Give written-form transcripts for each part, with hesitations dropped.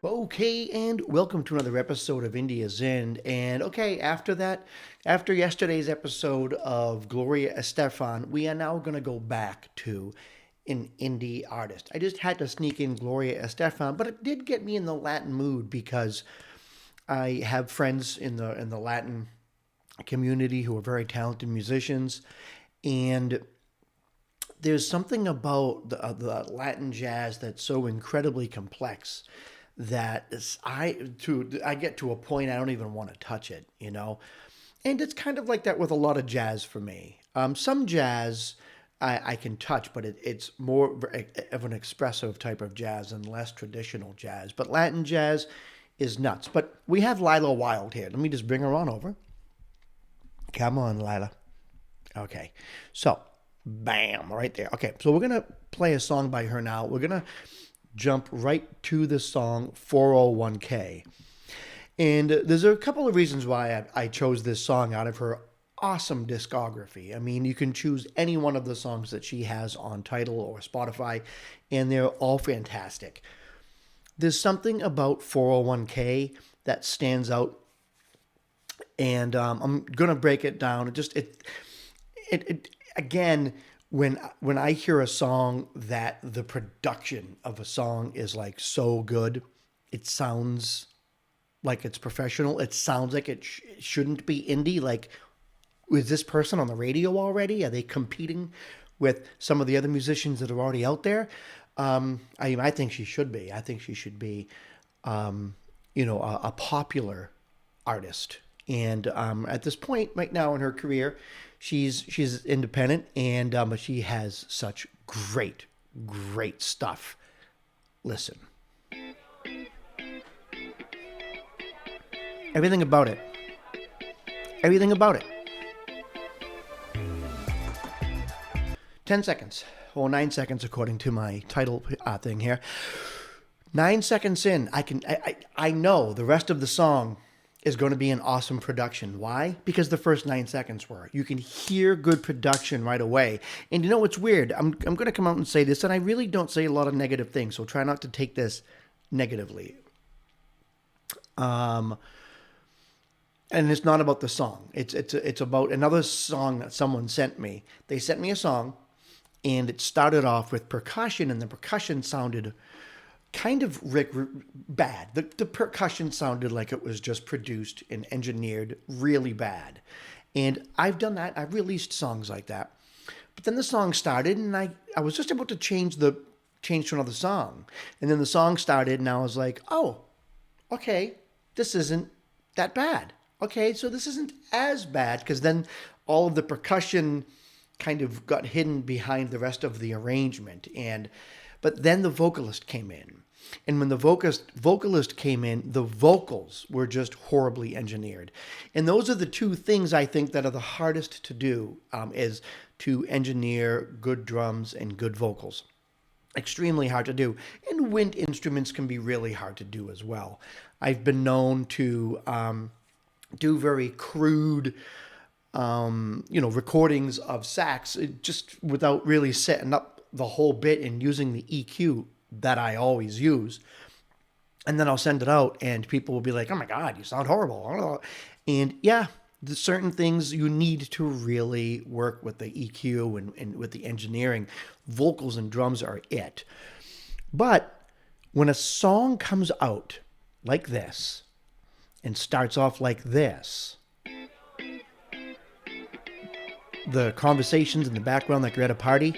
Okay, and welcome to another episode of India's End. And okay, after yesterday's episode of Gloria Estefan, we are now going to go back to an indie artist. I just had to sneak in Gloria Estefan, but it did get me in the Latin mood because I have friends in the Latin community who are very talented musicians, and there's something about the Latin jazz that's so incredibly complex that I get to a point I don't even want to touch it. And it's kind of like that with a lot of jazz for me. Some jazz I can touch, but it's more of an expressive type of jazz and less traditional jazz. But Latin jazz is nuts. But we have Lila Wilde here. Let me just bring her on over. Come on, Lila. Okay. So, bam, right there. Okay, so we're going to play a song by her now. We're going to jump right to the song 401k. And there's a couple of reasons why I chose this song out of her awesome discography. I mean, you can choose any one of the songs that she has on Tidal or Spotify, and they're all fantastic. There's something about 401k that stands out, and I'm gonna break it down. It again, when I hear a song that the production of a song is like so good, it sounds like it's professional. It sounds like it shouldn't be indie. Like, is this person on the radio already? Are they competing with some of the other musicians that are already out there? I think she should be. I think she should be, a popular artist. And at this point, right now in her career, she's independent, and but she has such great stuff. Listen, everything about it, everything about it. 10 seconds, or 9 seconds, according to my title thing here. 9 seconds in, I know the rest of the song is going to be an awesome production. Why? Because the first 9 seconds were. You can hear good production right away. And you know what's weird? I'm going to come out and say this, and I really don't say a lot of negative things, so try not to take this negatively. And it's not about the song. It's about another song that someone sent me. They sent me a song, and it started off with percussion, and the percussion sounded kind of bad. The percussion sounded like it was just produced and engineered really bad. And I've done that. I've released songs like that. But then the song started, and I was just about to change to another song. And then the song started, and I was like, oh, okay, this isn't that bad. Okay, so this isn't as bad, because then all of the percussion kind of got hidden behind the rest of the arrangement. But then the vocalist came in. And when the vocalist came in, the vocals were just horribly engineered. And those are the two things I think that are the hardest to do, is to engineer good drums and good vocals. Extremely hard to do. And wind instruments can be really hard to do as well. I've been known to do very crude recordings of sax, just without really setting up the whole bit and using the EQ that I always use. And then I'll send it out, and people will be like, oh my God, you sound horrible. And yeah, there's certain things you need to really work with the EQ and with the engineering. Vocals and drums are it. But when a song comes out like this and starts off like this, the conversations in the background like you're at a party,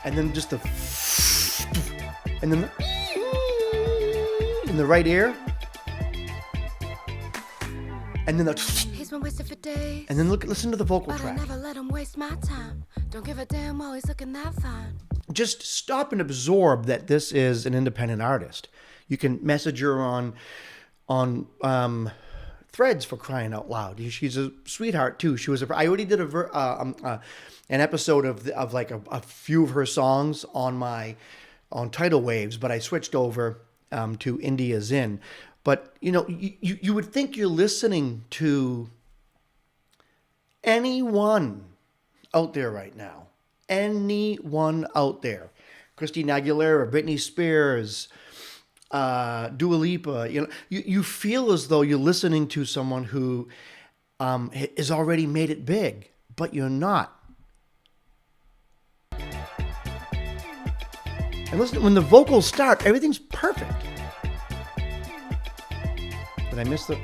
and then just and then in the right ear, and then and then listen to the vocal track. I never let him waste my time. Don't give a damn while he's looking that fine. Just stop and absorb that this is an independent artist. You can message her on Threads, for crying out loud. She's a sweetheart too. I already did an episode of like a few of her songs on Tidal Waves, but I switched over to India's In. But you would think you're listening to anyone out there right now, anyone out there Christina Aguilera, Britney Spears, Dua Lipa. You feel as though you're listening to someone who has already made it big, but you're not. And listen, when the vocals start, everything's perfect. Did I miss the...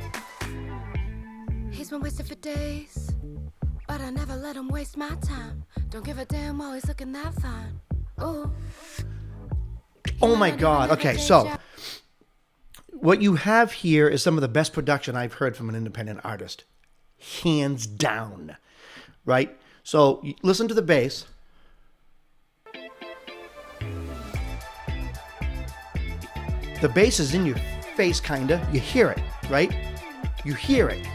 He's been wasted for days, but I never let him waste my time. Don't give a damn while he's looking that fine. Ooh. Oh my God. Okay, so what you have here is some of the best production I've heard from an independent artist. Hands down. Right? So listen to the bass. The bass is in your face, kinda. You hear it, right? You hear it.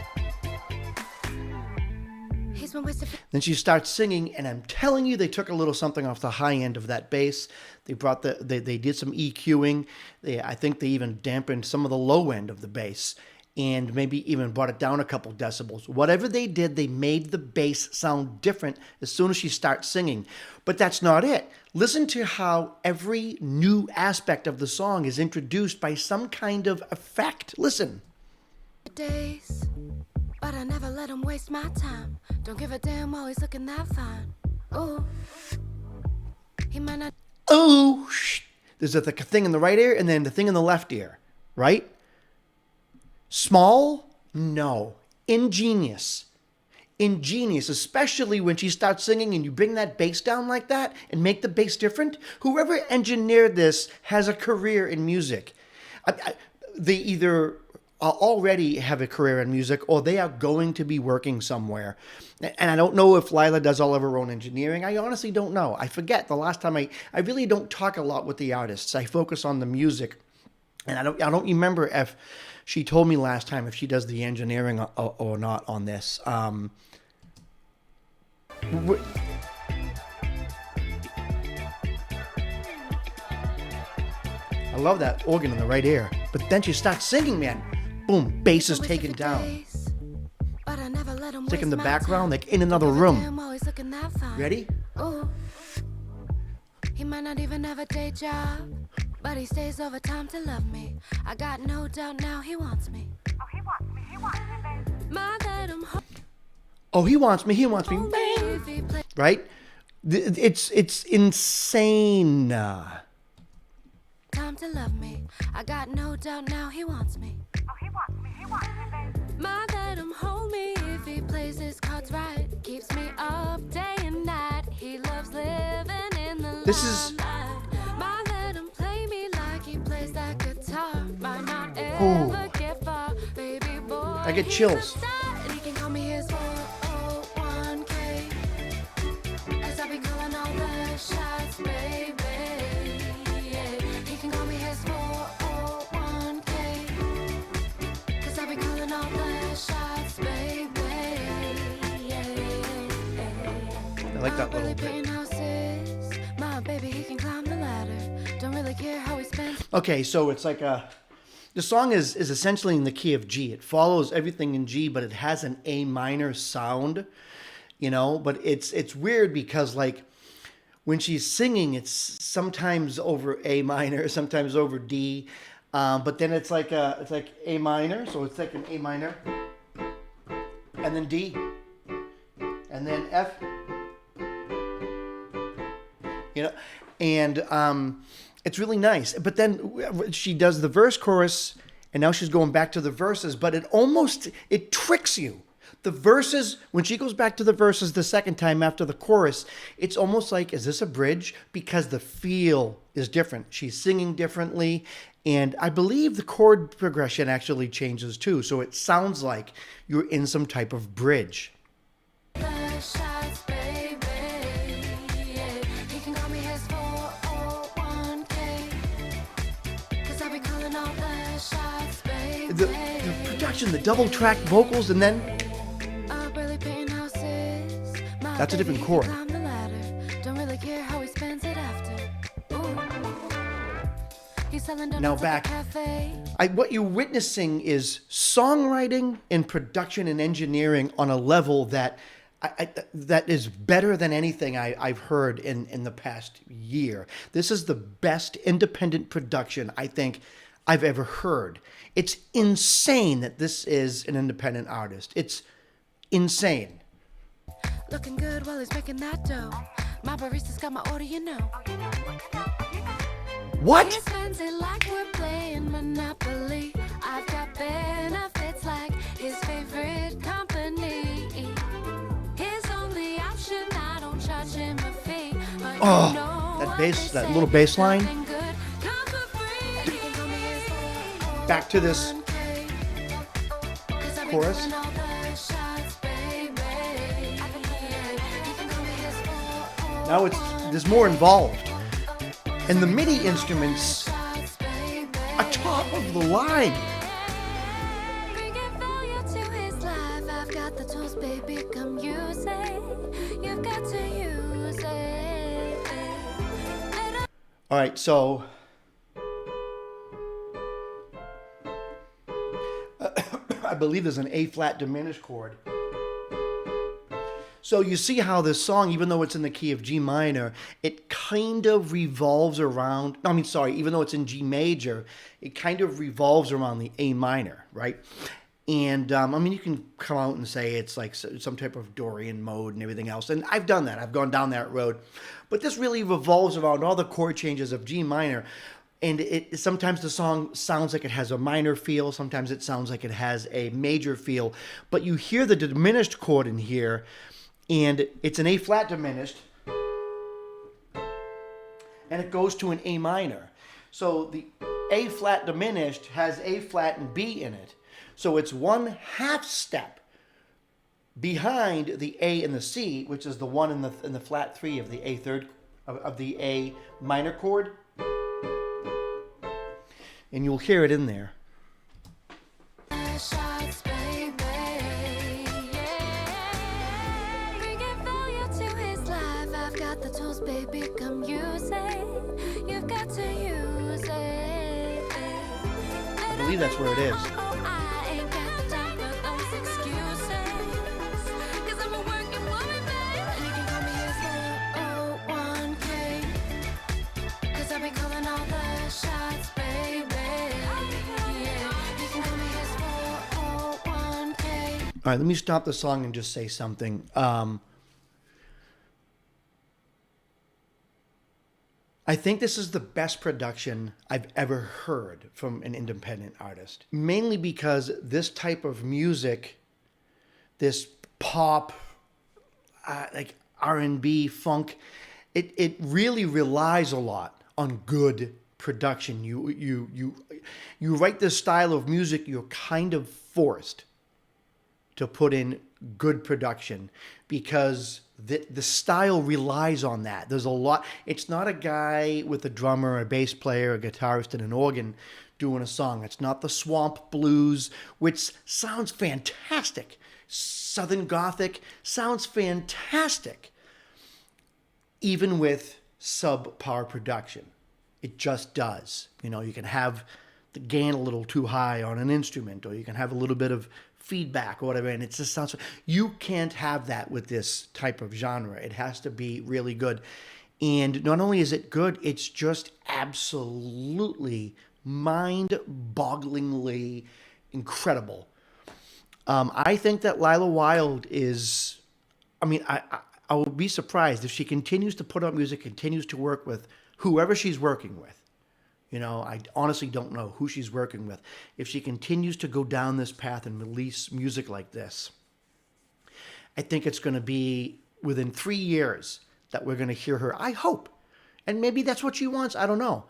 Then she starts singing, and I'm telling you, they took a little something off the high end of that bass. They brought they did some EQing. I think they even dampened some of the low end of the bass, and maybe even brought it down a couple decibels. Whatever they did, they made the bass sound different as soon as she starts singing. But that's not it. Listen to how every new aspect of the song is introduced by some kind of effect. Listen. Days, but I never let him waste my time. Don't give a damn while he's looking that fine. Ooh. He might not. Oh, there's a thing in the right ear and then the thing in the left ear, right? Small? No. Ingenious. Ingenious, especially when she starts singing and you bring that bass down like that and make the bass different. Whoever engineered this has a career in music. They either already have a career in music or they are going to be working somewhere. And I don't know if Lila does all of her own engineering. I honestly don't know. I forget the last time I really don't talk a lot with the artists. I focus on the music. And I don't remember if she told me last time if she does the engineering or not on this. I love that organ in the right ear. But then she starts singing, man. Boom, bass is taken down. It's like in the background, like in another room. Ready? He might not even have a day job, but he stays overtime to love me. I got no doubt now he wants me. Oh, he wants me, baby. Oh, he wants me, Bang. Right? It's insane. Time to love me. I got no doubt now he wants me. Oh, he wants me, baby. My let him hold me if he plays his cards right. Keeps me up day and night. He loves living in the limelight. My let him play me like he plays that guitar. Might not ever get far, baby boy. I get chills. He can call me his 401k. As I be calling all the shots, baby. He can call me his 401k. Cause I be calling all the shots, baby. I like that little bit. My baby, he can climb the ladder. Don't really care how he spends. Okay, so it's like the song is essentially in the key of G. It follows everything in G, but it has an A minor sound, but it's weird because like when she's singing, it's sometimes over A minor, sometimes over D, but then it's like A minor, so it's like an A minor, and then D, and then F, and it's really nice. But then she does the verse chorus, and now she's going back to the verses, but it tricks you. The verses, when she goes back to the verses the second time after the chorus, it's almost like, is this a bridge? Because the feel is different. She's singing differently, and I believe the chord progression actually changes too, so it sounds like you're in some type of bridge. The production, the double track vocals, and then that's a different chord. Now back, what you're witnessing is songwriting and production and engineering on a level that that is better than anything I've heard in the past year. This is the best independent production I think I've ever heard. It's insane that this is an independent artist. It's insane. Looking good while he's making that dough. My barista's got my order, you know. What? He spends it like we're playing Monopoly. I've got benefits like his favorite company. His only option, I don't charge him a fee. But Oh, you know that what bass, they that say, little bass line. nothing good comes for free. He can call me his Back to this 401k. 'Cause I be chorus. calling all the shots, baby. Yeah, he can call me his 401k. Now there's more involved. And the MIDI instruments are top of the line. Bringing value to his life. I've got the tools, baby, come use it. You've got to use it. All right, so I believe there's an A flat diminished chord. So you see how this song, even though it's in the key of G minor, it kind of revolves around, even though it's in G major, it kind of revolves around the A minor, right? And you can come out and say it's like some type of Dorian mode and everything else. And I've done that. I've gone down that road. But this really revolves around all the chord changes of G minor. And sometimes the song sounds like it has a minor feel. Sometimes it sounds like it has a major feel. But you hear the diminished chord in here, and it's an A flat diminished, and it goes to an A minor. So the A flat diminished has A flat and B in it. So it's one half step behind the A and the C, which is the one in the flat three of the A third of the A minor chord. And you'll hear it in there. Shots, baby. Yeah. Bringing value to his life. I've got the tools, baby, come use it. You've got to use it. I believe that's where it is. I ain't got the time for those excuses. 'Cause I'm a working woman, babe. And you can call me his 401k. 'Cause I be calling all the shots, baby. All right, let me stop the song and just say something. I think this is the best production I've ever heard from an independent artist. Mainly because this type of music, this pop, like R&B, funk, it really relies a lot on good production. You write this style of music, you're kind of forced to put in good production because the style relies on that. There's a lot. It's not a guy with a drummer, a bass player, a guitarist, and an organ doing a song. It's not the swamp blues, which sounds fantastic. Southern Gothic sounds fantastic, even with subpar production. It just does. You can have the gain a little too high on an instrument, or you can have a little bit of feedback or whatever, and it just sounds. You can't have that with this type of genre. It has to be really good. And not only is it good, it's just absolutely mind-bogglingly incredible. I think that Lila Wilde is, I would be surprised if she continues to put out music, continues to work with whoever she's working with. I honestly don't know who she's working with. If she continues to go down this path and release music like this, I think it's going to be within 3 years that we're going to hear her. I hope. And maybe that's what she wants. I don't know.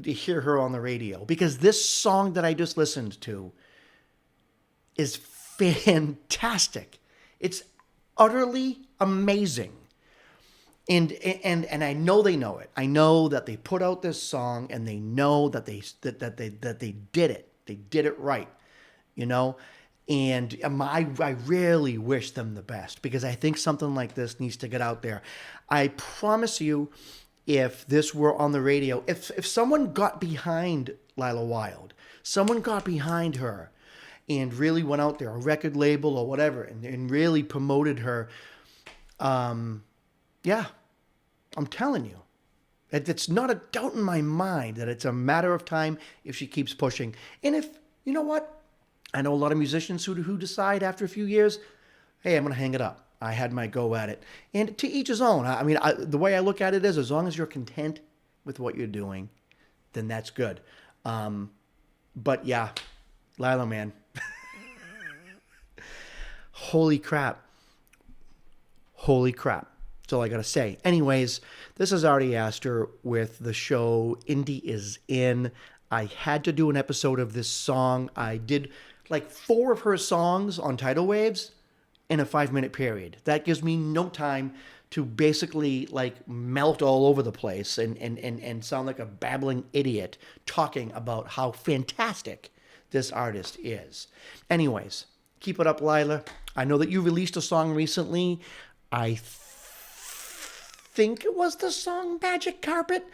To hear her on the radio. Because this song that I just listened to is fantastic. It's utterly amazing. And I know they know it. I know that they put out this song, and they know that they did it. They did it right, And I really wish them the best, because I think something like this needs to get out there. I promise you, if this were on the radio, if someone got behind Lila Wilde, someone got behind her, and really went out there, a record label or whatever, and really promoted her, Yeah, I'm telling you. It's not a doubt in my mind that it's a matter of time if she keeps pushing. And if, you know what? I know a lot of musicians who decide after a few years, hey, I'm going to hang it up. I had my go at it. And to each his own. I mean, the way I look at it is as long as you're content with what you're doing, then that's good. But yeah, Lila, man. Holy crap. Holy crap. That's all I got to say. Anyways, this is Artie Astor with the show Indie is In. I had to do an episode of this song. I did like 4 of her songs on Tidal Waves in a 5-minute period. That gives me no time to basically like melt all over the place and sound like a babbling idiot talking about how fantastic this artist is. Anyways, keep it up, Lila. I know that you released a song recently. I think it was the song Magic Carpet.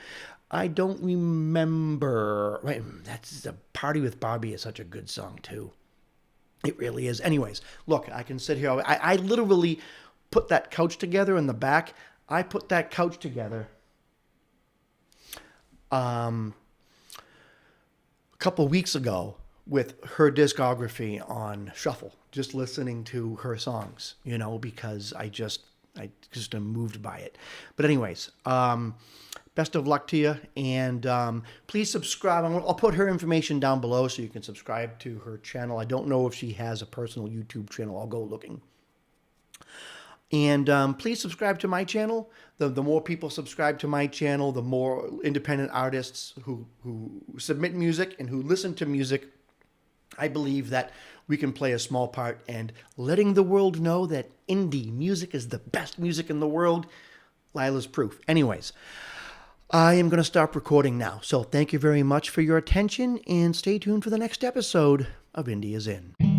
I don't remember. Wait, that's a Party with Barbie is such a good song too. It really is. Anyways, look, I can sit here. I literally put that couch together in the back. I put that couch together a couple weeks ago with her discography on shuffle, just listening to her songs, because I just am moved by it. But anyways, best of luck to you, and please subscribe. I'll put her information down below so you can subscribe to her channel. I don't know if she has a personal YouTube channel. I'll go looking. And please subscribe to my channel. The more people subscribe to my channel, the more independent artists who submit music and who listen to music, I believe that we can play a small part in letting the world know that indie music is the best music in the world. Lila's proof. Anyways, I am going to stop recording now. So thank you very much for your attention and stay tuned for the next episode of Indie is In.